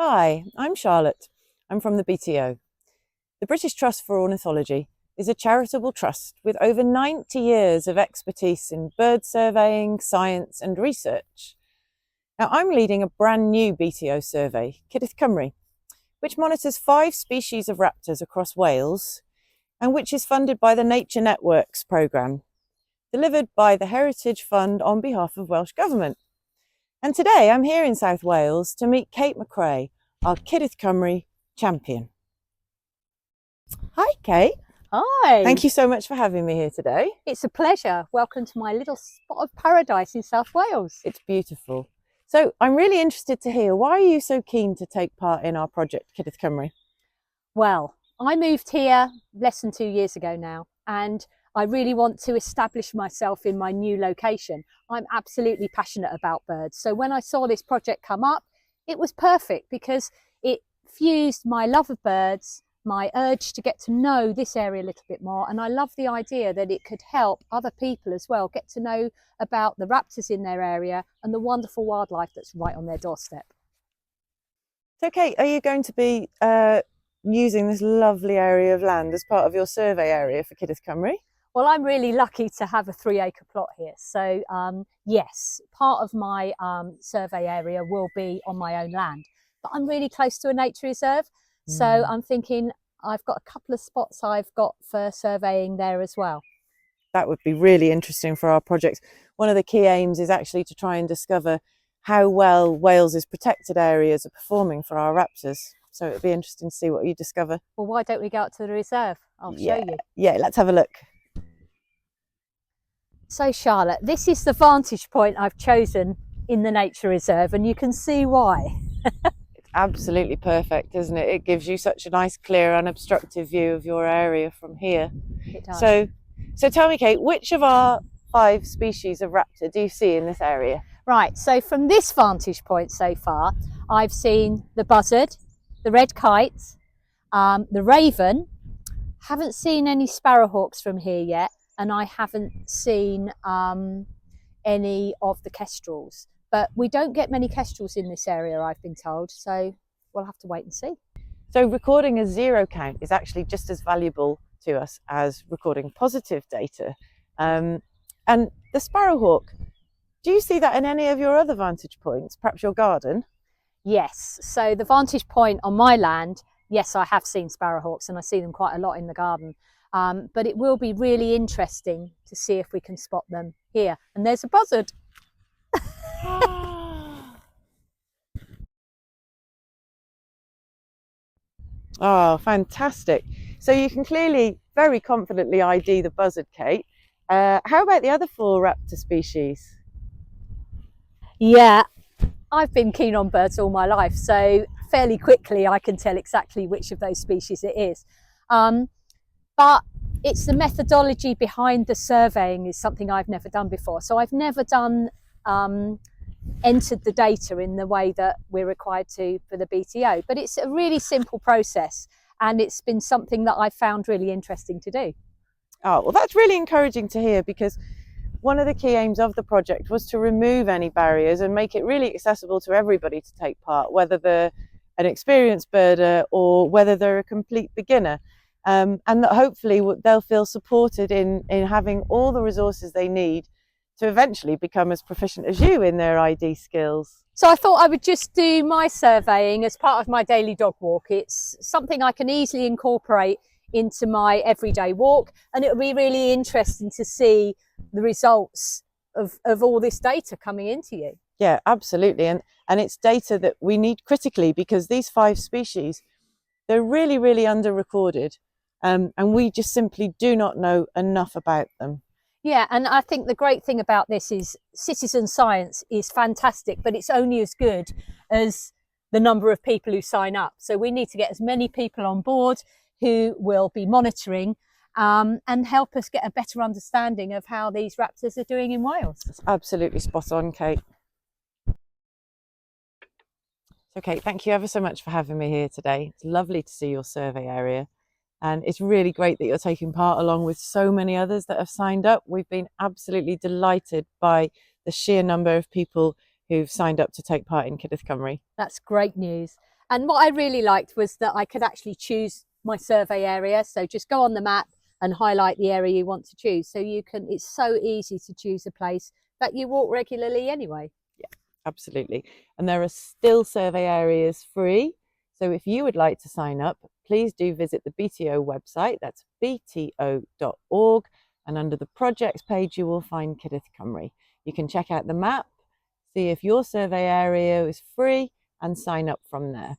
Hi, I'm Charlotte. I'm from the BTO. The British Trust for Ornithology is a charitable trust with over 90 years of expertise in bird surveying, science and research. Now, I'm leading a brand new BTO survey, Cudyll Cymru, which monitors 5 species of raptors across Wales and which is funded by the Nature Networks programme, delivered by the Heritage Fund on behalf of Welsh Government. And today I'm here in South Wales to meet Kate McRae, our Cudyll Cymru champion. Hi, Kate. Hi. Thank you so much for having me here today. It's a pleasure. Welcome to my little spot of paradise in South Wales. It's beautiful. So I'm really interested to hear, why are you so keen to take part in our project, Cudyll Cymru? Well, I moved here less than 2 years ago now, and I really want to establish myself in my new location. I'm absolutely passionate about birds. So when I saw this project come up, it was perfect because it fused my love of birds, my urge to get to know this area a little bit more. And I love the idea that it could help other people as well get to know about the raptors in their area and the wonderful wildlife that's right on their doorstep. So Kate, are you going to be using this lovely area of land as part of your survey area for Cudyll Cymru? Well, I'm really lucky to have a 3-acre plot here. So yes, part of my survey area will be on my own land, but I'm really close to a nature reserve. So I'm thinking I've got a couple of spots I've got for surveying there as well. That would be really interesting for our project. One of the key aims is actually to try and discover how well Wales's protected areas are performing for our raptors. So it'd be interesting to see what you discover. Well, why don't we go out to the reserve? I'll show you. Yeah, let's have a look. So Charlotte, this is the vantage point I've chosen in the nature reserve, and you can see why. It's absolutely perfect, isn't it? It gives you such a nice, clear, unobstructed view of your area from here. It does. So tell me, Kate, which of our 5 species of raptor do you see in this area? Right, so from this vantage point so far, I've seen the buzzard, the red kite, the raven. Haven't seen any sparrowhawks from here yet, and I haven't seen any of the kestrels. But we don't get many kestrels in this area, I've been told, so we'll have to wait and see. So recording a 0 count is actually just as valuable to us as recording positive data. And the sparrowhawk, do you see that in any of your other vantage points, perhaps your garden? Yes, so the vantage point on my land, yes, I have seen sparrowhawks and I see them quite a lot in the garden. But it will be really interesting to see if we can spot them here. And there's a buzzard. Oh, fantastic. So you can clearly very confidently ID the buzzard, Kate. How about the other 4 raptor species? Yeah, I've been keen on birds all my life, so fairly quickly I can tell exactly which of those species it is. But it's the methodology behind the surveying is something I've never done before. So I've never done entered the data in the way that we're required to for the BTO, but it's a really simple process and it's been something that I've found really interesting to do. Oh, well, that's really encouraging to hear, because one of the key aims of the project was to remove any barriers and make it really accessible to everybody to take part, whether they're an experienced birder or whether they're a complete beginner. And that hopefully they'll feel supported in having all the resources they need to eventually become as proficient as you in their ID skills. So I thought I would just do my surveying as part of my daily dog walk. It's something I can easily incorporate into my everyday walk, and it will be really interesting to see the results of all this data coming into you. Yeah, absolutely. And it's data that we need critically, because these 5 species, they're really, really under-recorded. And we just simply do not know enough about them. Yeah, and I think the great thing about this is citizen science is fantastic, but it's only as good as the number of people who sign up. So we need to get as many people on board who will be monitoring and help us get a better understanding of how these raptors are doing in Wales. That's absolutely spot on, Kate. So Kate, thank you ever so much for having me here today. It's lovely to see your survey area. And it's really great that you're taking part along with so many others that have signed up. We've been absolutely delighted by the sheer number of people who've signed up to take part in Cudyll Cymru. That's great news. And what I really liked was that I could actually choose my survey area. So just go on the map and highlight the area you want to choose. So you can, it's so easy to choose a place that you walk regularly anyway. Yeah, absolutely. And there are still survey areas free. So if you would like to sign up, please do visit the BTO website. That's bto.org. And under the projects page, you will find Cudyll Cymru. You can check out the map, see if your survey area is free, and sign up from there.